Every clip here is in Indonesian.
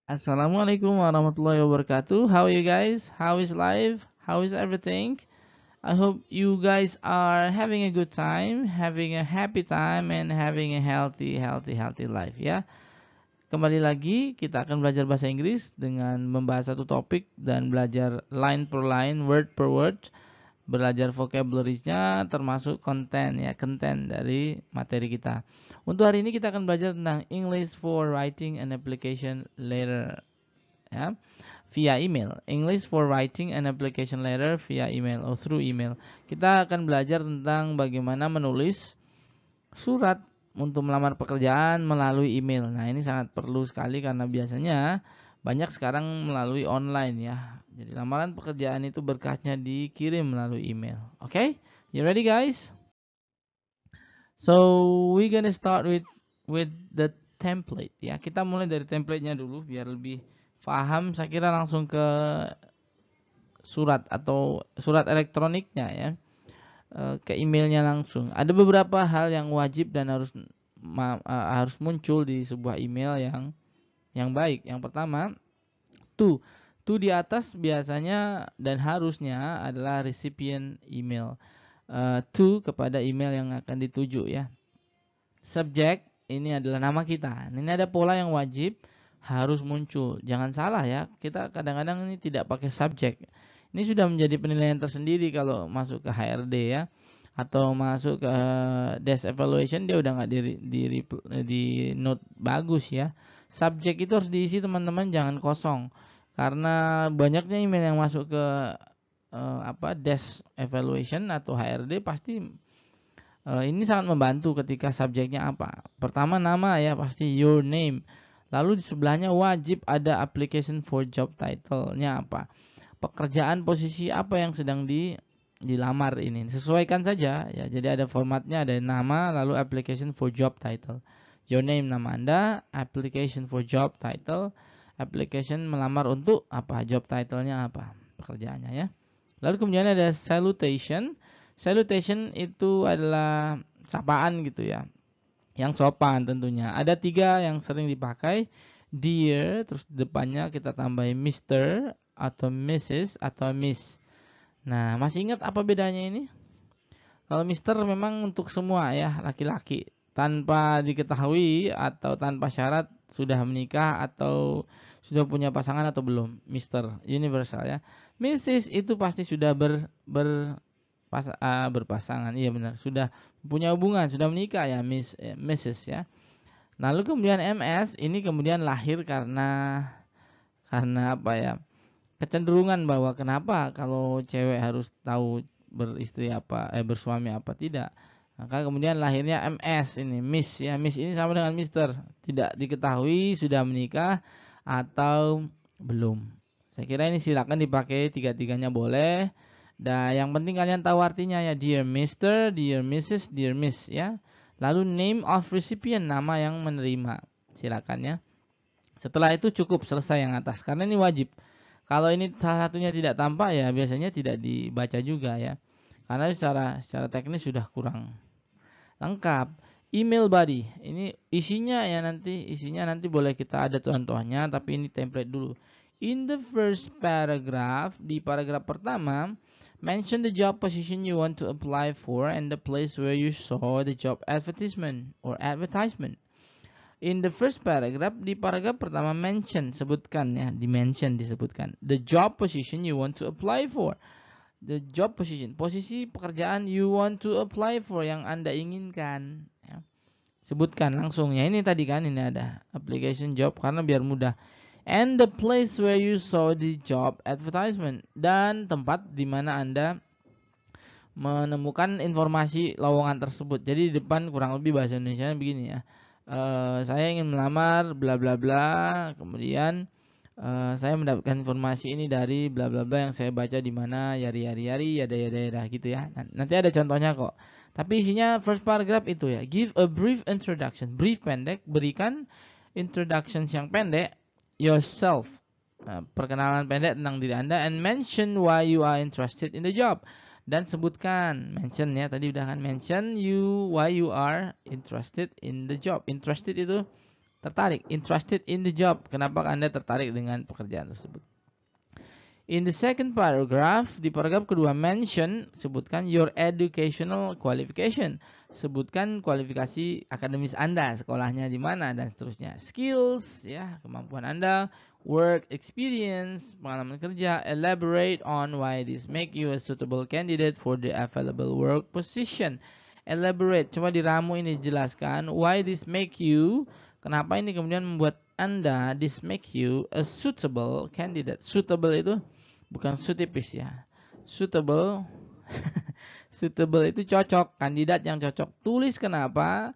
Assalamualaikum warahmatullahi wabarakatuh. How are you guys? How is life? How is everything? I hope you guys are having a good time, having a happy time, and having a healthy life ya. Kembali lagi kita akan belajar bahasa Inggris dengan membahas satu topik dan belajar line per line, word per word, belajar vocabulary-nya termasuk konten ya, konten dari materi kita. Untuk hari ini kita akan belajar tentang English for writing and application letter ya, via email. English for writing and application letter via email or through email. Kita akan belajar tentang bagaimana menulis surat untuk melamar pekerjaan melalui email. Nah, ini sangat perlu sekali karena biasanya banyak sekarang melalui online ya. Jadi lamaran pekerjaan itu berkasnya dikirim melalui email. Oke? Okay? You ready guys? So, we gonna start with the template ya. Kita mulai dari template-nya dulu biar lebih paham. Saya kira langsung ke surat atau surat elektroniknya ya. Ke emailnya langsung. Ada beberapa hal yang wajib dan harus muncul di sebuah email yang baik. Yang pertama, to di atas biasanya dan harusnya adalah recipient email. To kepada email yang akan dituju ya. Subject ini adalah nama kita. Ini ada pola yang wajib harus muncul. Jangan salah ya. Kita kadang-kadang ini tidak pakai subject. Ini sudah menjadi penilaian tersendiri kalau masuk ke HRD ya, atau masuk ke desk evaluation dia udah nggak di note bagus ya. Subjek itu harus diisi teman-teman, jangan kosong. Karena banyaknya email yang masuk ke desk evaluation atau HRD pasti ini sangat membantu ketika subjeknya apa. Pertama nama ya, pasti your name. Lalu di sebelahnya wajib ada application for job title-nya apa. Pekerjaan posisi apa yang sedang dilamar ini. Sesuaikan saja ya. Jadi ada formatnya, ada nama, lalu application for job title. Your name nama Anda, application for job title, application melamar untuk apa, job title-nya apa, pekerjaannya ya. Lalu kemudian ada salutation. Salutation itu adalah sapaan gitu ya, yang sopan tentunya. Ada 3 yang sering dipakai. Dear, terus depannya kita tambahin Mr. atau Mrs. atau Miss. Nah, masih ingat apa bedanya ini? Kalau Mister memang untuk semua ya, laki-laki. Tanpa diketahui atau tanpa syarat sudah menikah atau sudah punya pasangan atau belum. Mister, universal ya. Mrs. itu pasti sudah berpasangan. Iya benar, sudah punya hubungan, sudah menikah ya, Mrs. ya. Lalu kemudian MS ini kemudian lahir karena apa ya? Kecenderungan bahwa kenapa kalau cewek harus tahu beristri apa, bersuami apa tidak. Maka kemudian lahirnya MS ini, Miss ya. Miss ini sama dengan Mister, tidak diketahui sudah menikah atau belum. Saya kira ini silakan dipakai, tiga-tiganya boleh. Dan yang penting kalian tahu artinya ya, dear Mister, dear Mrs, dear Miss ya. Lalu name of recipient, nama yang menerima. Silakan ya. Setelah itu cukup, selesai yang atas karena ini wajib. Kalau ini salah satunya tidak tampak ya biasanya tidak dibaca juga ya. Karena secara teknis sudah kurang lengkap. Email body, ini isinya nanti boleh kita ada contohnya, tapi ini template dulu. In the first paragraph, di paragraf pertama, mention the job position you want to apply for and the place where you saw the job advertisement or advertisement. In the first paragraph, di paragraf pertama mention, sebutkan ya, disebutkan the job position you want to apply for. The job position, posisi pekerjaan you want to apply for, yang Anda inginkan ya. Sebutkan langsung ya, ini tadi kan ini ada application job karena biar mudah. And the place where you saw the job advertisement, dan tempat di mana Anda menemukan informasi lowongan tersebut. Jadi di depan kurang lebih bahasa Indonesia begini ya. Saya ingin melamar bla bla bla, kemudian saya mendapatkan informasi ini dari bla bla bla yang saya baca di mana, yari yada gitu ya. Nanti ada contohnya kok. Tapi isinya first paragraph itu ya. Give a brief introduction. Brief pendek, berikan introduction yang pendek, yourself. Perkenalan pendek tentang diri Anda, and mention why you are interested in the job. Dan sebutkan, mention ya, tadi udah kan, mention why you are interested in the job. Interested itu Tertarik, interested in the job. Kenapa Anda tertarik dengan pekerjaan tersebut? In the second paragraph, di paragraf kedua, mention, sebutkan your educational qualification. Sebutkan kualifikasi akademis Anda, sekolahnya di mana dan seterusnya. Skills, ya, kemampuan Anda. Work experience, pengalaman kerja. Elaborate on why this make you a suitable candidate for the available work position. Elaborate, coba diramu ini, jelaskan why this make you, kenapa ini kemudian membuat Anda, this make you a suitable candidate. Suitable itu bukan suitipis ya. Suitable suitable itu cocok, kandidat yang cocok. Tulis kenapa,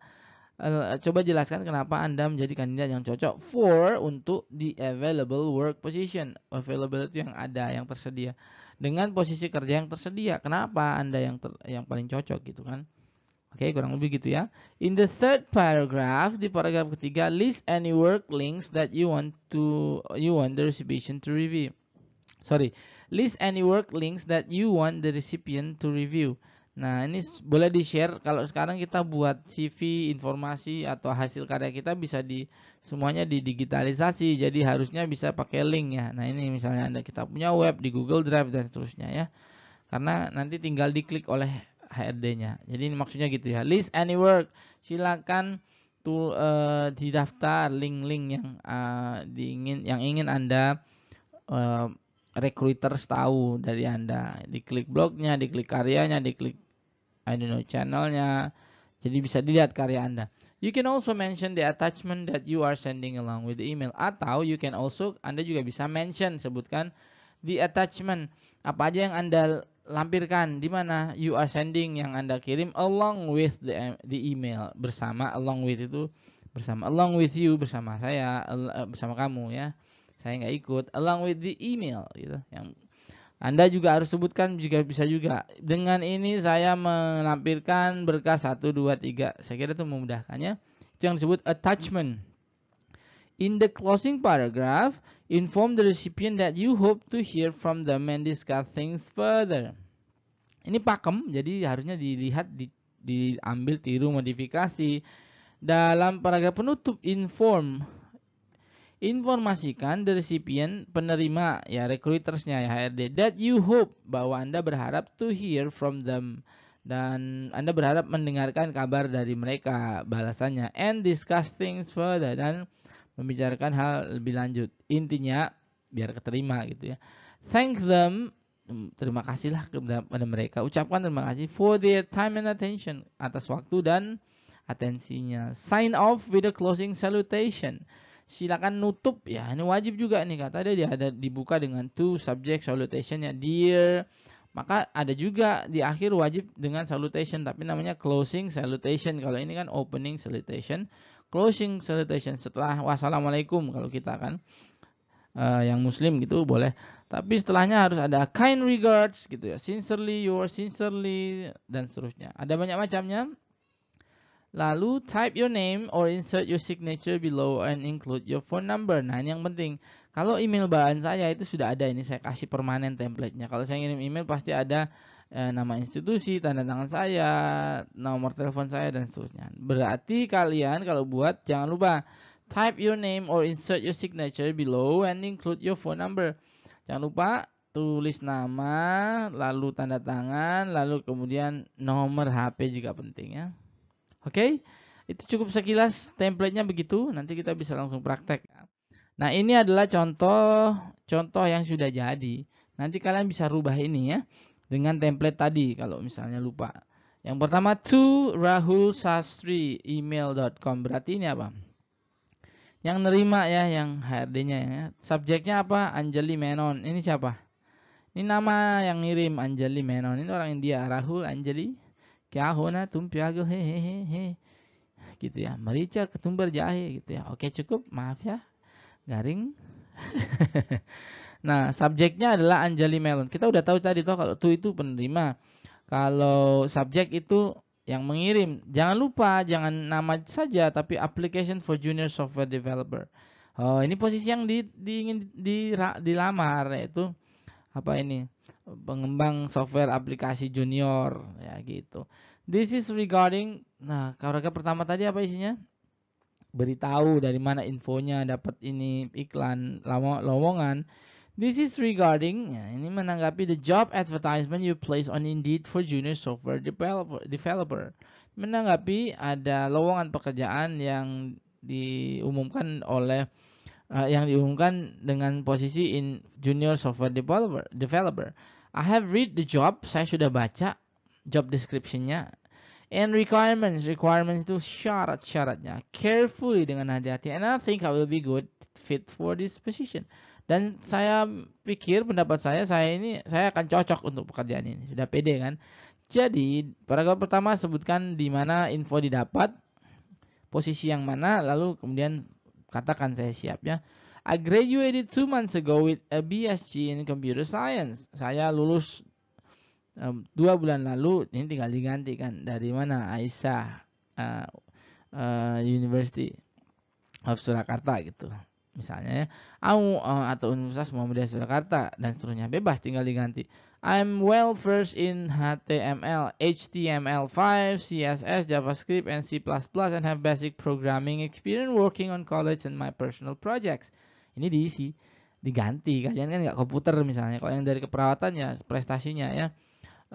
coba jelaskan kenapa Anda menjadi kandidat yang cocok for, untuk the available work position. Available itu yang ada, yang tersedia. Dengan posisi kerja yang tersedia. Kenapa Anda yang paling cocok gitu kan? Oke, kurang lebih gitu ya. In the third paragraph, di paragraf ketiga, list any work links that you want the recipient to review. List any work links that you want the recipient to review. Nah, ini boleh di-share. Kalau sekarang kita buat CV, informasi atau hasil karya kita bisa semuanya didigitalisasi. Jadi harusnya bisa pakai link ya. Nah, ini misalnya kita punya web di Google Drive dan seterusnya ya. Karena nanti tinggal diklik oleh HRD-nya. Jadi ini maksudnya gitu ya. List any work. Silakan didaftar link-link yang ingin Anda recruiters tahu dari Anda. Diklik blognya, diklik karyanya, diklik channelnya. Jadi bisa dilihat karya Anda. You can also mention the attachment that you are sending along with the email. Atau you can also, Anda juga bisa mention, sebutkan the attachment. Apa aja yang Anda lampirkan, di mana you are sending, yang Anda kirim along with the email. Bersama, along with itu bersama, along with you, bersama saya, bersama kamu ya. Saya nggak ikut, along with the email gitu. Yang Anda juga harus sebutkan, juga bisa juga. Dengan ini saya menampilkan berkas 1, 2, 3. Saya kira itu memudahkannya. Itu yang disebut attachment. In the closing paragraph, inform the recipient that you hope to hear from them and discuss things further. Ini pakem, jadi harusnya dilihat, diambil, tiru, modifikasi. Dalam paragraf penutup, informasikan the recipient, penerima ya, recruitersnya ya, HRD, that you hope, bahwa Anda berharap to hear from them, dan Anda berharap mendengarkan kabar dari mereka, balasannya, and discuss things further, dan membicarakan hal lebih lanjut. Intinya biar keterima gitu ya. Thank them, terima kasihlah kepada mereka, ucapkan terima kasih for their time and attention, atas waktu dan atensinya. Sign off with a closing salutation. Silakan nutup ya, ini wajib juga nih, kata dia ada dibuka dengan to subject salutation ya, dear. Maka ada juga di akhir wajib dengan salutation, tapi namanya closing salutation. Kalau ini kan opening salutation, closing salutation setelah wassalamualaikum kalau kita kan yang muslim gitu boleh. Tapi setelahnya harus ada kind regards gitu ya, sincerely, yours sincerely, dan seterusnya. Ada banyak macamnya. Lalu type your name or insert your signature below and include your phone number. Nah, ini yang penting. Kalau email bahan saya itu sudah ada, ini saya kasih permanen template-nya. Kalau saya ngirim email pasti ada nama institusi, tanda tangan saya, nomor telepon saya, dan seterusnya. Berarti kalian kalau buat jangan lupa type your name or insert your signature below and include your phone number. Jangan lupa tulis nama, lalu tanda tangan, lalu kemudian nomor HP juga penting ya. Oke, itu cukup sekilas template-nya begitu. Nanti kita bisa langsung praktek. Nah, ini adalah contoh yang sudah jadi. Nanti kalian bisa rubah ini ya dengan template tadi kalau misalnya lupa. Yang pertama, to rahulsastri@email.com. Berarti ini apa? Yang nerima ya, yang HRD-nya ya. Subjeknya apa? Anjali Menon. Ini siapa? Ini nama yang ngirim, Anjali Menon. Ini orang India, Rahul Anjali. Kya hona tum pyagel he gitu ya, merica ketumbar jahe gitu ya. Oke, cukup, maaf ya garing. Nah, subjeknya adalah Anjali Melon. Kita udah tahu tadi toh kalau to itu penerima, kalau subjek itu yang mengirim. Jangan lupa, jangan nama saja tapi application for junior software developer. Oh, ini posisi yang ingin dilamar, yaitu apa ini, pengembang software aplikasi junior ya gitu. This is regarding, nah paragraf pertama tadi apa isinya? beritahu dari mana infonya dapat ini iklan lowongan. This is regarding, ya, ini menanggapi the job advertisement you place on Indeed for junior software developer. Menanggapi ada lowongan pekerjaan yang diumumkan dengan posisi in junior software developer. I have read the job, saya sudah baca job description-nya. And requirements itu syarat-syaratnya carefully, dengan hati-hati, and I think I will be good fit for this position. Dan saya pikir, pendapat saya akan cocok untuk pekerjaan ini. Sudah pede kan? Jadi paragraf pertama sebutkan di mana info didapat, posisi yang mana, lalu kemudian katakan saya siap ya. I graduated 2 months ago with a BSc in computer science. Saya lulus 2 bulan lalu. Ini tinggal digantikan dari mana, Aisyah University of Surakarta gitu misalnya ya, atau Universitas Muhammadiyah Surakarta dan seterusnya, bebas, tinggal diganti. I'm well versed in HTML, HTML5, CSS, JavaScript, and C++, and have basic programming experience working on college and my personal projects. Ini diisi, diganti. Kalian kan nggak komputer misalnya. Kalau yang dari keperawatan ya prestasinya ya,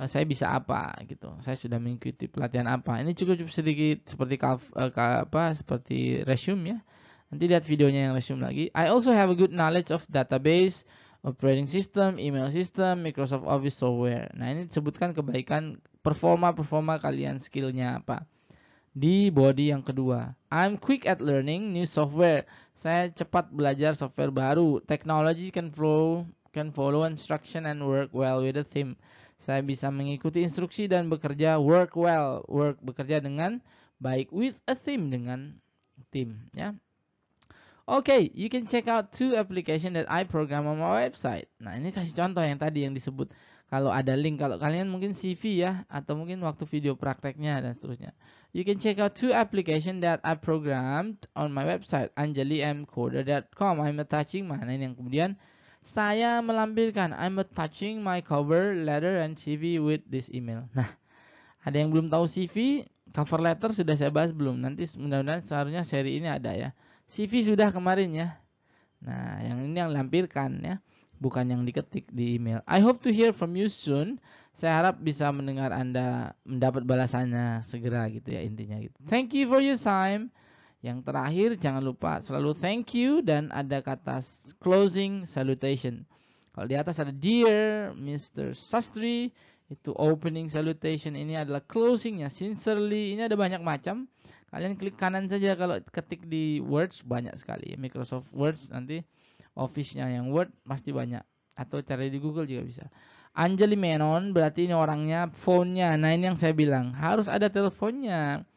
saya bisa apa gitu. Saya sudah mengikuti pelatihan apa. Ini cukup sedikit seperti seperti resume ya. Nanti lihat videonya yang resume lagi. I also have a good knowledge of database, operating system, email system, Microsoft Office software. Nah, ini disebutkan kebaikan performa kalian, skillnya apa. Di body yang kedua, I'm quick at learning new software. Saya cepat belajar software baru. Technology can follow instruction and work well with a team. Saya bisa mengikuti instruksi dan bekerja bekerja dengan baik with a team, dengan tim ya. Okay, you can check out 2 application that I program on my website. Nah, ini kasih contoh yang tadi yang disebut. Kalau ada link, kalau kalian mungkin CV ya, atau mungkin waktu video prakteknya dan seterusnya. You can check out 2 application that I programmed on my website, angelimcoder.com. I'm attaching, mana ini yang kemudian saya melampirkan, I'm attaching my cover letter and CV with this email. Nah, ada yang belum tahu CV, cover letter sudah saya bahas belum? Nanti mudah-mudahan seharusnya seri ini ada ya. CV sudah kemarin ya. Nah, yang ini yang lampirkan ya, bukan yang diketik di email. I hope to hear from you soon. Saya harap bisa mendengar Anda, mendapat balasannya segera gitu ya, intinya gitu. Thank you for your time. Yang terakhir jangan lupa selalu thank you dan ada kata closing salutation. Kalau di atas ada Dear Mr. Sastry, itu opening salutation, ini adalah closingnya, sincerely. Ini ada banyak macam. Kalian klik kanan saja kalau ketik di Words, banyak sekali. Microsoft Words nanti Office-nya yang Word pasti banyak. Atau cari di Google juga bisa. Anjali Menon berarti ini orangnya, phone-nya. Nah, ini yang saya bilang, harus ada teleponnya.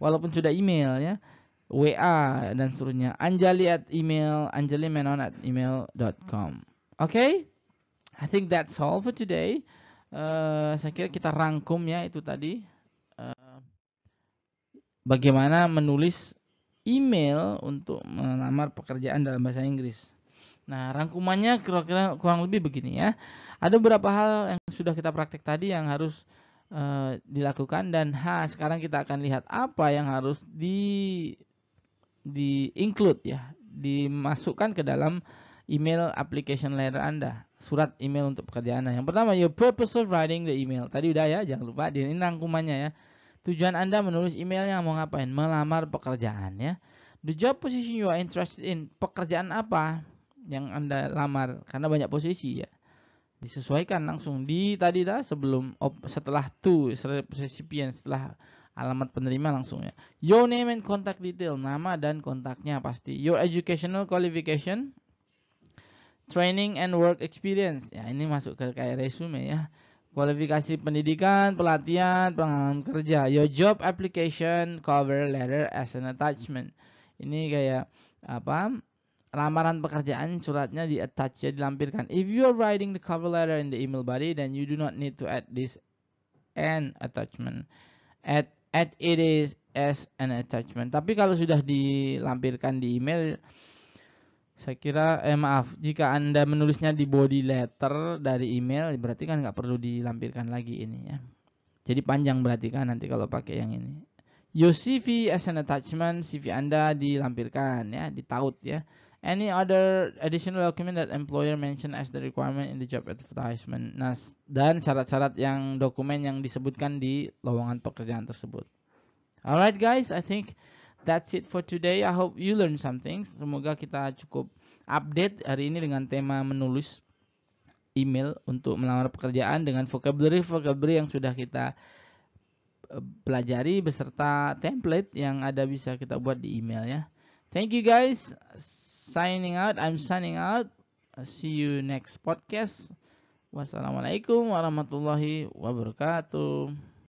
Walaupun sudah email ya. WA dan seterusnya. anjalimenon@email.com. Okay? I think that's all for today. Saya kira kita rangkum ya itu tadi. Bagaimana menulis email untuk melamar pekerjaan dalam bahasa Inggris. Nah, rangkumannya kira-kira kurang lebih begini ya. Ada beberapa hal yang sudah kita praktek tadi yang harus dilakukan, dan sekarang kita akan lihat apa yang harus di include ya, dimasukkan ke dalam email application letter Anda, surat email untuk pekerjaan Anda. Yang pertama, your purpose of writing the email. Tadi udah ya, jangan lupa ini rangkumannya ya. Tujuan Anda menulis emailnya mau ngapain? Melamar pekerjaan ya. The job position you are interested in. Pekerjaan apa yang Anda lamar? Karena banyak posisi ya. Disesuaikan langsung di tadi setelah recipient, setelah alamat penerima langsung ya. Your name and contact detail, nama dan kontaknya pasti. Your educational qualification, training and work experience. Ya, ini masuk ke kayak resume ya. Kualifikasi pendidikan, pelatihan, pengalaman kerja. Your job application cover letter as an attachment. Ini kayak lamaran pekerjaan, suratnya di-attach ya, dilampirkan. If you are writing the cover letter in the email body, then you do not need to add this an attachment. Add it is as an attachment. Tapi kalau sudah dilampirkan di email, saya kira jika Anda menulisnya di body letter dari email, berarti kan nggak perlu dilampirkan lagi ini ya. Jadi panjang berarti kan nanti kalau pakai yang ini. Your CV as an attachment, CV Anda dilampirkan ya, ditaut ya. Any other additional document that employer mention as the requirement in the job advertisement. Nah, dan syarat-syarat yang dokumen yang disebutkan di lowongan pekerjaan tersebut. Alright guys, I think that's it for today. I hope you learn something. Semoga kita cukup update hari ini dengan tema menulis email untuk melamar pekerjaan dengan vocabulary yang sudah kita pelajari beserta template yang ada bisa kita buat di email ya. Thank you guys. I'm signing out. See you next podcast. Wassalamualaikum warahmatullahi wabarakatuh.